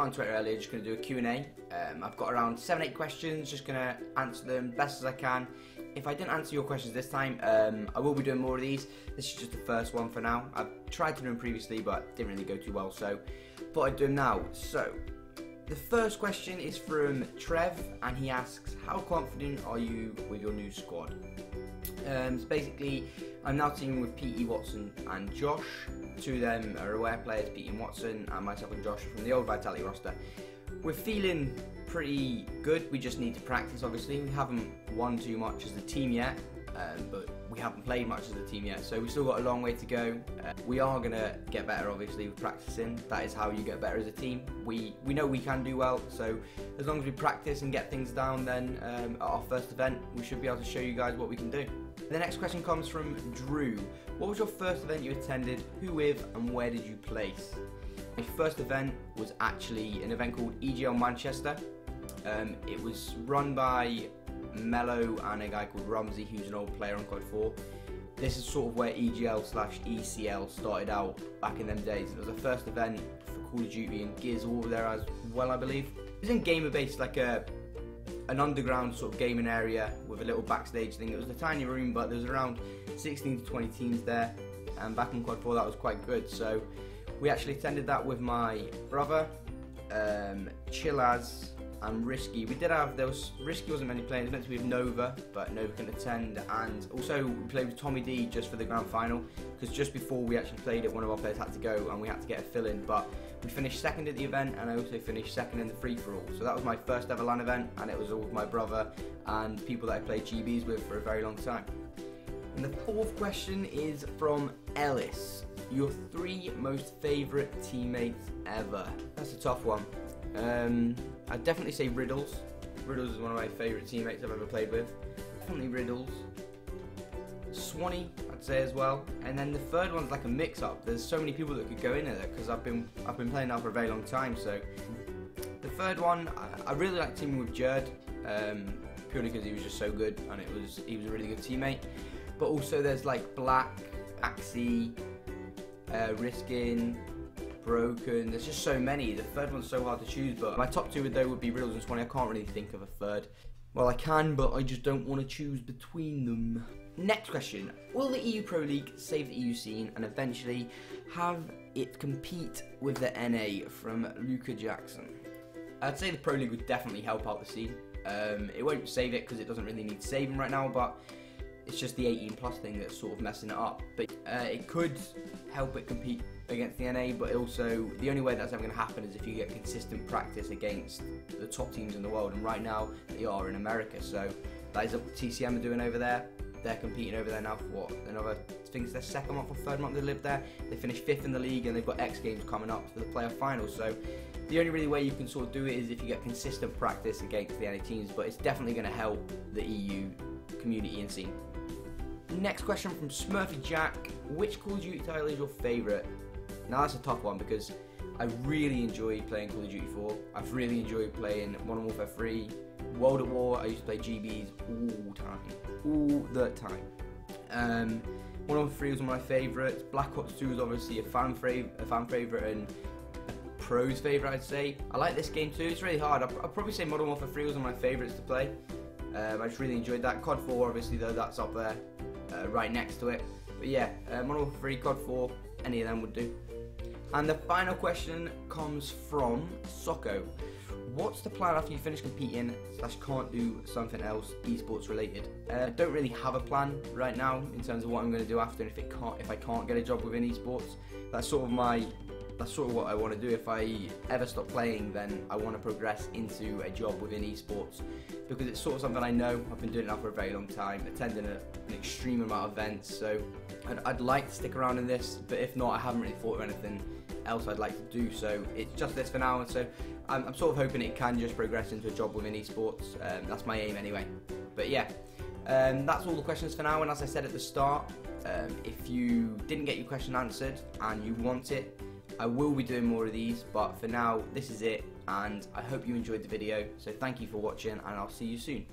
on Twitter earlier, just going to do a Q&A. I've got around 7-8 questions, just going to answer them best as I can. If I didn't answer your questions this time, I will be doing more of these. This is just the first one for now. I've tried to do them previously, but it didn't really go too well, so thought I'd do them now. So, the first question is from Trev, and he asks, how confident are you with your new squad? So basically, I'm now teaming with Petey, Watson and Josh. Two of them are aware players, Petey and Watson, and myself and Josh from the old Vitality roster. We're feeling pretty good, we just need to practice obviously. We haven't won too much as a team yet, but we haven't played much as a team yet, so we've still got a long way to go. We are going to get better obviously with practicing. That is how you get better as a team. We know we can do well, so as long as we practice and get things down, then at our first event we should be able to show you guys what we can do. The next question comes from Drew. What was your first event you attended, who with, and where did you place? My first event was actually an event called EGL Manchester. It was run by Mello and a guy called Rumsey, who's an old player on Code 4. This is sort of where EGL/ECL started out back in them days. It was the first event for Call of Duty, and Gears all over there as well, I believe. It was in gamer based, like an underground sort of gaming area with a little backstage thing. It was a tiny room, but there was around 16 to 20 teams there, and back in Quad 4 that was quite good. So we actually attended that with my brother, Chillaz and Risky. Risky wasn't many playing, it was meant to be with Nova, but Nova couldn't attend, and also we played with Tommey D just for the grand final, because just before we actually played it, one of our players had to go and we had to get a fill in, but we finished second at the event, and I also finished second in the free-for-all. So that was my first ever LAN event, and it was all with my brother and people that I played GBs with for a very long time. And the fourth question is from Ellis. Your 3 most favourite teammates ever? That's a tough one. I'd definitely say Riddles. Riddles is one of my favourite teammates I've ever played with. Definitely Riddles. Swanee, I'd say as well. And then the third one's like a mix-up. There's so many people that could go in there because I've been playing now for a very long time. So the third one, I really like teaming with Jerd, purely because he was just so good and he was a really good teammate. But also there's like Black, Axie, Riskin, Broken. There's just so many. The third one's so hard to choose, but my top 2 though would be Riddles and Swanee. I can't really think of a third. Well, I can, but I just don't want to choose between them. Next question. Will the EU Pro League save the EU scene and eventually have it compete with the NA, from Luca Jackson? I'd say the Pro League would definitely help out the scene. It won't save it because it doesn't really need saving right now, but it's just the 18+ thing that's sort of messing it up. But it could help it compete against the NA, but also the only way that's ever going to happen is if you get consistent practice against the top teams in the world, and right now they are in America, so that is what TCM are doing over there. They're competing over there now for what, another, I think it's their second month or third month they live there. They finished 5th in the league, and they've got X Games coming up for the playoff finals, so the only really way you can sort of do it is if you get consistent practice against the NA teams, but it's definitely going to help the EU community and scene. Next question from Smurfy Jack. Which Call of Duty title is your favourite? Now that's a tough one because I really enjoy playing Call of Duty 4. I've really enjoyed playing Modern Warfare 3, World at War. I used to play GBs all the time. Modern Warfare 3 was one of my favourites. Black Ops 2 was obviously a fan favourite and a pro's favourite, I'd say. I like this game too. It's really hard. I'd probably say Modern Warfare 3 was one of my favourites to play. I just really enjoyed that. COD 4 obviously though, that's up there right next to it. But yeah, Modern Warfare 3, COD 4, any of them would do. And the final question comes from Socko. What's the plan after you finish competing / can't do something else esports related? I don't really have a plan right now in terms of what I'm going to do after, and if I can't get a job within esports. That's sort of what I want to do. If I ever stop playing, then I want to progress into a job within esports, because it's sort of something I know. I've been doing it now for a very long time, attending an extreme amount of events, so I'd like to stick around in this, but if not, I haven't really thought of anything else I'd like to do, so it's just this for now. And so I'm sort of hoping it can just progress into a job within esports. That's my aim anyway. But yeah, that's all the questions for now, and as I said at the start, if you didn't get your question answered and you want it, I will be doing more of these, but for now this is it, and I hope you enjoyed the video. So thank you for watching, and I'll see you soon.